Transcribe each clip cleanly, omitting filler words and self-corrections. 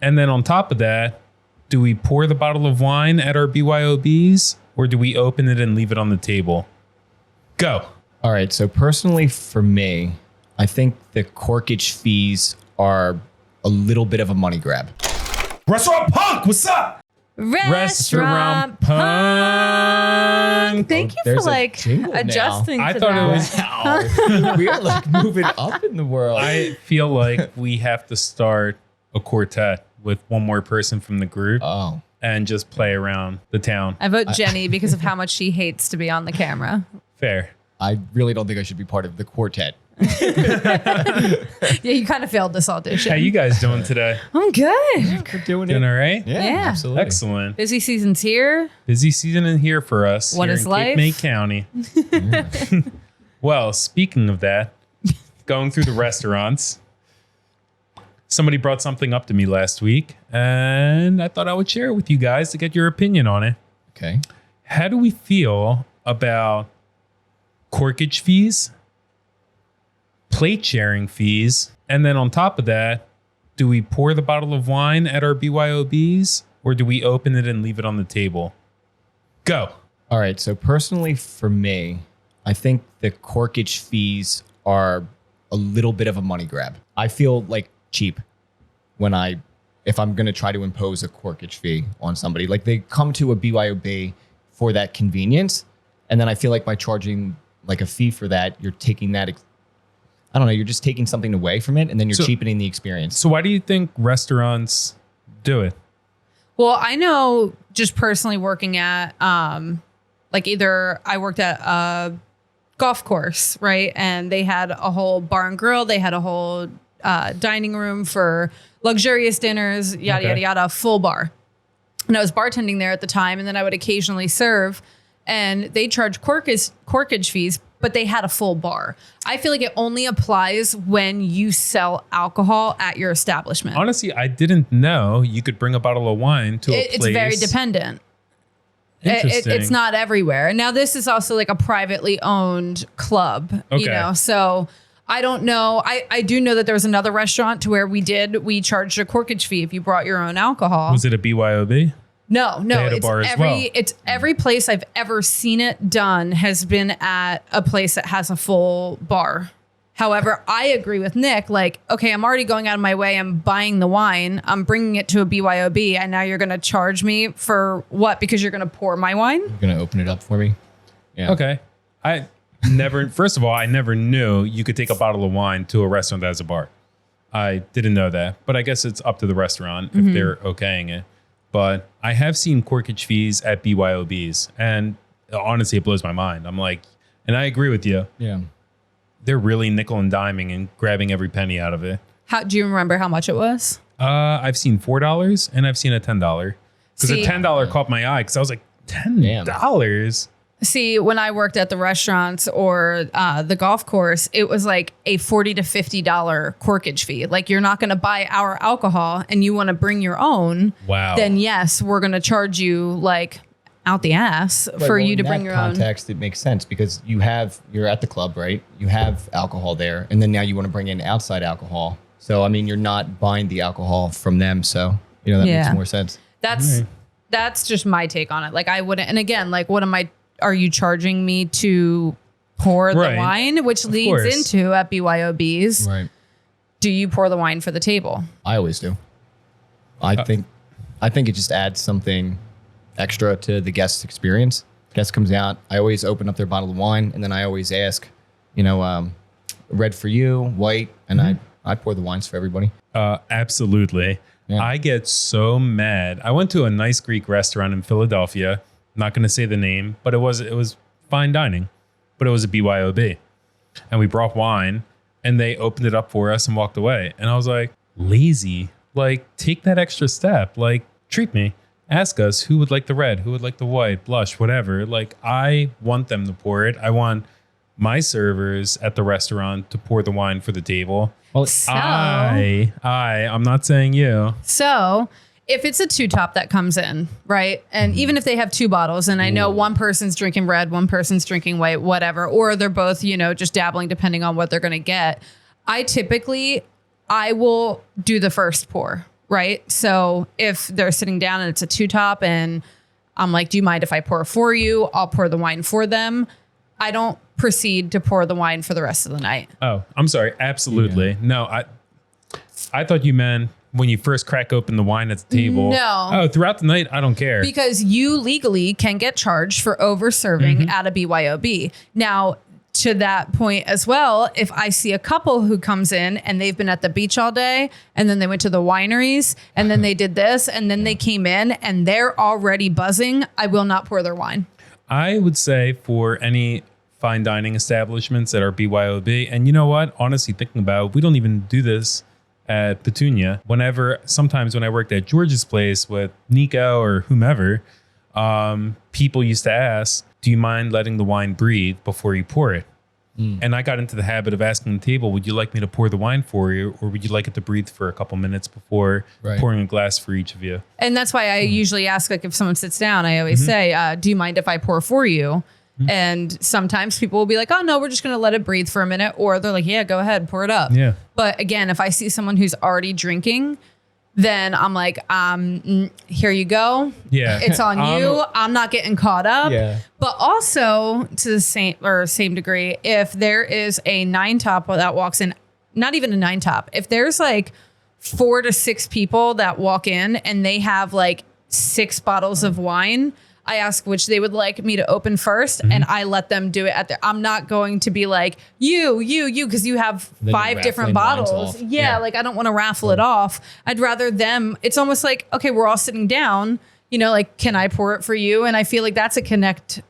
And then on top of that, do we pour the bottle of wine at our BYOBs or do we open it and leave it on the table? Go. All right. So personally for me, I think the corkage fees are a little bit of a money grab. Restaurant Punk, what's up? Restaurant Punk. Thank you for like adjusting I to thought that. it was. We are like moving up in the world. I feel like we have to start a quartet with one more person from the group and just play around the town. I vote Jenny because of how much she hates to be on the camera. Fair. I really don't think I should be part of the quartet. Yeah, you kind of failed this audition. How you guys doing today? I'm good. Yeah, we're doing Doing it. all right? Yeah. Absolutely. Excellent. Busy season's here. Busy season in here for us. What here is in life? Cape May County. Well, speaking of that, going through the restaurants, somebody brought something up to me last week, and I thought I would share it with you guys to get your opinion on it. Okay. How do we feel about corkage fees, plate sharing fees, and then on top of that, do we pour the bottle of wine at our BYOBs or do we open it and leave it on the table? Go. All right. So personally for me, I think the corkage fees are a little bit of a money grab. I feel like cheap if I'm going to try to impose a corkage fee on somebody. Like they come to a BYOB for that convenience. And then I feel like by charging like a fee for that, you're taking that, I don't know, you're just taking something away from it and then you're cheapening the experience. So why do you think restaurants do it? Well, I know just personally working at like either I worked at a golf course, right? And they had a whole bar and grill. They had a whole dining room for luxurious dinners, yada, yada, yada, full bar. And I was bartending there at the time. And then I would occasionally serve and they charge corkage fees, but they had a full bar. I feel like it only applies when you sell alcohol at your establishment. Honestly, I didn't know you could bring a bottle of wine to a place. It's very dependent. Interesting. It's not everywhere. Now, this is also like a privately owned club, you know, so I don't know. I do know that there was another restaurant to where we charged a corkage fee if you brought your own alcohol. Was it a BYOB? No, They had a bar as well. It's every place I've ever seen it done has been at a place that has a full bar. However, I agree with Nick. Like, okay, I'm already going out of my way. I'm buying the wine. I'm bringing it to a BYOB, and now you're going to charge me for what? Because you're going to pour my wine? You're going to open it up for me? Yeah. Okay. First of all, I never knew you could take a bottle of wine to a restaurant that has a bar. I didn't know that, but I guess it's up to the restaurant if they're okaying it. But I have seen corkage fees at BYOBs, and honestly, it blows my mind. I'm like, and I agree with you. Yeah. They're really nickel and diming and grabbing every penny out of it. How do you remember how much it was? I've seen $4 and I've seen a $10 because the $10 caught my eye because I was like, $10. See, when I worked at the restaurants or the golf course, it was like a $40 to $50 corkage fee. Like you're not going to buy our alcohol and you want to bring your own. Wow. Then yes, we're going to charge you like out the ass for you to bring your own. In that context, it makes sense because you're at the club, right? You have alcohol there, and then now you want to bring in outside alcohol. So I mean, you're not buying the alcohol from them, so that makes more sense. That's just my take on it. Like I wouldn't. And again, like are you charging me to pour the wine, which leads into at BYOBs? Right. Do you pour the wine for the table? I always do. I think it just adds something extra to the guest experience. Guest comes out, I always open up their bottle of wine, and then I always ask, red for you, white, and I pour the wines for everybody. Absolutely. Yeah. I get so mad. I went to a nice Greek restaurant in Philadelphia. I'm not going to say the name, but it was fine dining, but it was a BYOB. And we brought wine, and they opened it up for us and walked away. And I was like, lazy. Like, take that extra step. Like, treat me. Ask us who would like the red, who would like the white, blush, whatever. Like, I want them to pour it. I want my servers at the restaurant to pour the wine for the table. Well, I'm not saying you. So if it's a two-top that comes in, right? And even if they have two bottles, and I know one person's drinking red, one person's drinking white, whatever, or they're both, just dabbling depending on what they're going to get. I will do the first pour. right? So if they're sitting down and it's a 2-top and I'm like, do you mind if I pour for you? I'll pour the wine for them. I don't proceed to pour the wine for the rest of the night. Oh, I'm sorry. Absolutely. No, I thought you meant when you first crack open the wine at the table. No. Oh, throughout the night, I don't care. Because you legally can get charged for over serving at a BYOB. Now, to that point as well, if I see a couple who comes in and they've been at the beach all day and then they went to the wineries and then they did this and then they came in and they're already buzzing, I will not pour their wine. I would say for any fine dining establishments that are BYOB, and you know what? Honestly, thinking about it, we don't even do this at Petunia. Sometimes when I worked at George's place with Nico or whomever, people used to ask, do you mind letting the wine breathe before you pour it? And I got into the habit of asking the table, would you like me to pour the wine for you? Or would you like it to breathe for a couple minutes before pouring a glass for each of you? And that's why I usually ask, like if someone sits down, I always say, do you mind if I pour for you? And sometimes people will be like, oh no, we're just going to let it breathe for a minute. Or they're like, yeah, go ahead, pour it up. Yeah. But again, if I see someone who's already drinking, then I'm like, here you go. Yeah. It's on you. I'm not getting caught up. Yeah. But also to the same degree, if there is a 9-top that walks in, not even a 9-top, if there's like 4 to 6 people that walk in and they have like 6 bottles of wine, I ask which they would like me to open first, and I let them do it at their. I'm not going to be like you, because you have 5 different bottles. Yeah, like I don't want to raffle it off. I'd rather them. It's almost like, okay, we're all sitting down. Like, can I pour it for you? And I feel like that's a connecting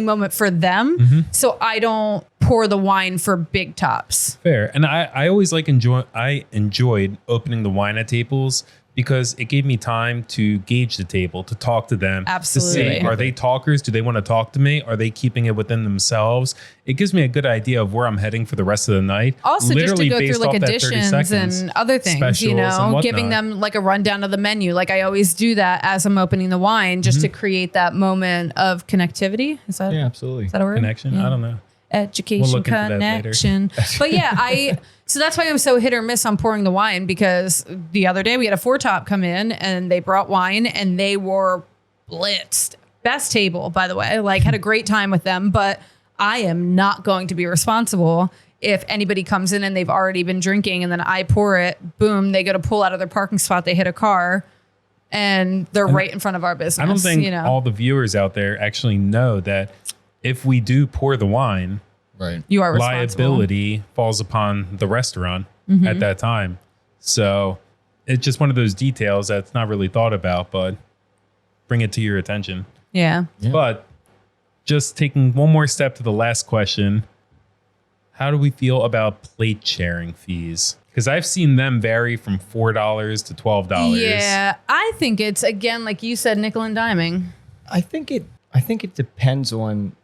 moment for them. So I don't pour the wine for big tops. Fair, and I always enjoyed opening the wine at tables, because it gave me time to gauge the table, to talk to them. Absolutely. To see, are they talkers? Do they want to talk to me? Are they keeping it within themselves? It gives me a good idea of where I'm heading for the rest of the night. Also, literally just to go through like additions and other things, giving them like a rundown of the menu. Like I always do that as I'm opening the wine, just to create that moment of connectivity. Is that? Yeah, absolutely. Is that a word? Connection? Yeah. I don't know. Education, connection. But yeah, so that's why I'm so hit or miss on pouring the wine, because the other day we had a 4-top come in and they brought wine and they were blitzed. Best table, by the way, like had a great time with them, but I am not going to be responsible if anybody comes in and they've already been drinking and then I pour it, boom, they go to pull out of their parking spot, they hit a car and they're right in front of our business. I don't think all the viewers out there actually know that if we do pour the wine, you are responsible. Liability falls upon the restaurant at that time. So it's just one of those details that's not really thought about, but bring it to your attention. Yeah. But just taking one more step to the last question, how do we feel about plate sharing fees? Because I've seen them vary from $4 to $12. Yeah, I think it's, again, like you said, nickel and diming. I think it depends on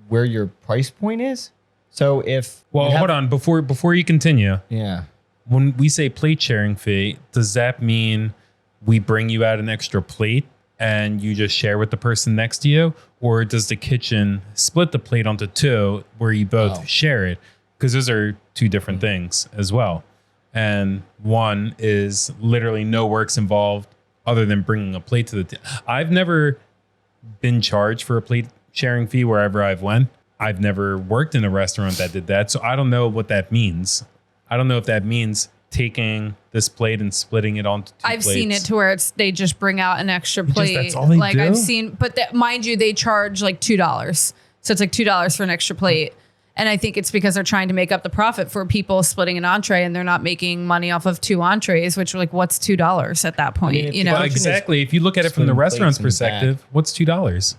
where your price point is. So if hold on, before you continue. Yeah. When we say plate sharing fee, does that mean we bring you out an extra plate and you just share with the person next to you? Or does the kitchen split the plate onto 2 where you both share it? Because those are 2 different things as well. And one is literally no works involved other than bringing a plate to the I've never been charged for a plate sharing fee wherever I've went. I've never worked in a restaurant that did that, so I don't know what that means. I don't know if that means taking this plate and splitting it onto 2 I've plates. seen it to where they just bring out an extra plate. That's all they do? I've seen, but mind you, they charge like $2. So it's like $2 for an extra plate. And I think it's because they're trying to make up the profit for people splitting an entree, and they're not making money off of 2 entrees, which are like, what's $2 at that point? Well, exactly. If you look at it from the restaurant's perspective, what's $2?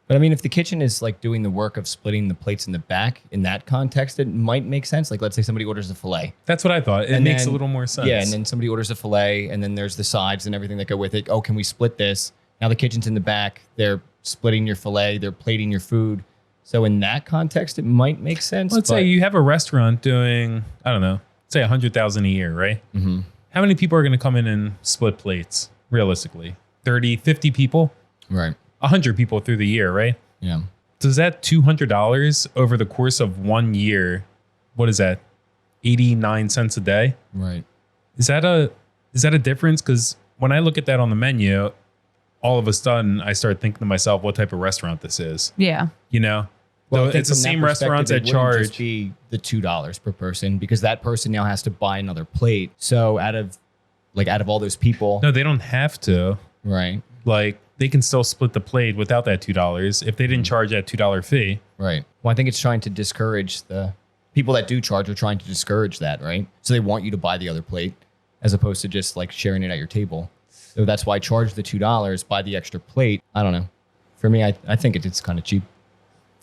But I mean, if the kitchen is like doing the work of splitting the plates in the back, in that context, it might make sense. Like, let's say somebody orders a filet. That's what I thought. It makes a little more sense. Yeah, and then somebody orders a filet, and then there's the sides and everything that go with it. Oh, can we split this? Now the kitchen's in the back. They're splitting your filet. They're plating your food. So in that context, it might make sense. Let's say you have a restaurant doing, I don't know, say $100,000 a year, right? Mm-hmm. How many people are going to come in and split plates, realistically? 30, 50 people? Right. 100 people through the year, right? Yeah. Does that $200 over the course of 1 year, what is that? 89 cents a day? Right. Is Is that a difference? Because when I look at that on the menu, all of a sudden I start thinking to myself, what type of restaurant this is? Yeah. You know? Well, So I think it's the from that same restaurants that perspective, it wouldn't just charge. be the $2 per person because that person now has to buy another plate. So out of all those people, No, they don't have to. right, Like, they can still split the plate without that $2 if they didn't charge that $2 fee. right. Well, I think it's trying to discourage the people that do charge are trying to discourage that, right? So they want you to buy the other plate as opposed to just like sharing it at your table. So that's why charge the $2, buy the extra plate. I don't know. For me, I think it's kind of cheap.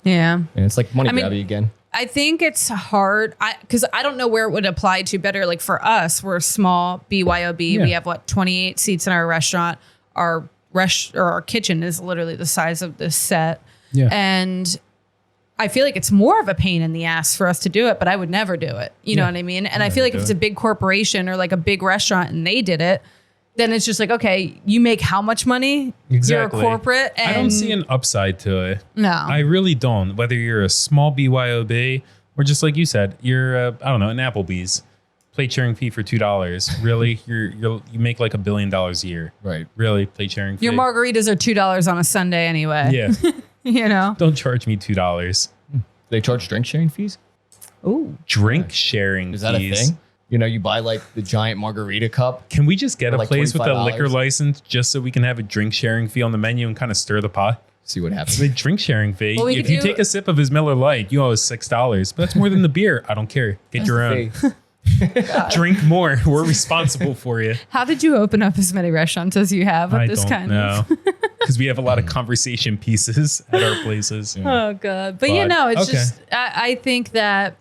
Yeah. And it's like money I mean, grabby again. I think it's hard because I don't know where it would apply to better. Like for us, we're a small BYOB. Yeah. We have 28 seats in our restaurant. Our our kitchen is literally the size of this set. Yeah. And I feel like it's more of a pain in the ass for us to do it, but I would never do it. You know what I mean? And I feel like if it's a big corporation or like a big restaurant and they did it, then it's just like, okay, you make how much money? Exactly. You're a corporate. And I don't see an upside to it. No. I really don't. Whether you're a small BYOB or just like you said, you're I don't know, an Applebee's plate sharing fee for $2. Really, you make like $1 billion a year. Right. Really, plate sharing fee. Your margaritas are $2 on a Sunday anyway. Yeah. You know? Don't charge me $2. They charge drink sharing fees? Ooh. Drink sharing Is that fees. a thing? You know, you buy like the giant margarita cup. Can we just get For a like place with a $25? liquor license just so we can have a drink sharing fee on the menu and kind of stir the pot? See what happens. The drink sharing fee. Well, we if could you do- take a sip of his Miller Lite, you owe us $6. But that's more than the beer. I don't care. Get your own. Drink more. We're responsible for you. How did you open up as many restaurants as you have with I this don't kind know. of? Because we have a lot of conversation pieces at our places. Oh God! But you But, know, it's okay. just I think that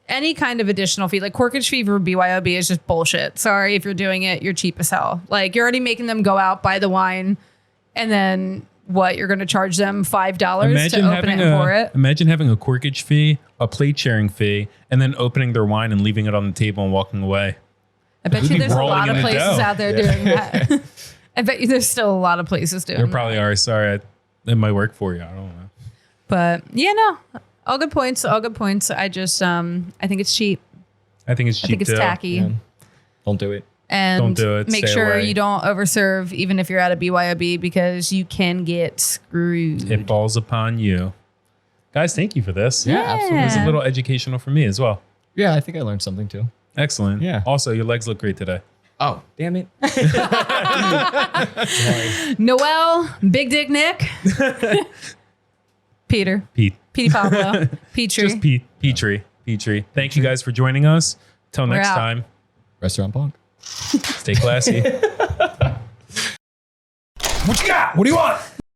any kind of additional fee, like corkage fee for BYOB, is just bullshit. Sorry if you're doing it, you're cheap as hell. Like you're already making them go out, buy the wine, and then what? You're going to charge them $5 to open it and pour it. Imagine having a corkage fee, a plate sharing fee, and then opening their wine and leaving it on the table and walking away. I bet We'd you be there's a rolling lot in of the places dough. out there doing that. I bet you there's still a lot of places doing There that. probably are. Sorry, it might work for you. I don't know. But yeah, no, all good points. All good points. I just I think it's cheap. I think it's cheap I think it's too. tacky. Yeah. Don't do it. And Don't do it. make Stay sure away. you don't overserve, even if you're at a BYOB, because you can get screwed. It falls upon you. Guys, thank you for this. Yeah, absolutely. It was a little educational for me as well. Yeah, I think I learned something too. Excellent. Yeah. Also, your legs look great today. Oh, damn it. Noelle, Big Dick Nick, Peter, Pete. Petey Pablo, Petrie. Just Pete. Petrie. Thank you guys for joining us. Till We're next out. time, Restaurant Punk. stay classy. What you got? What do you want?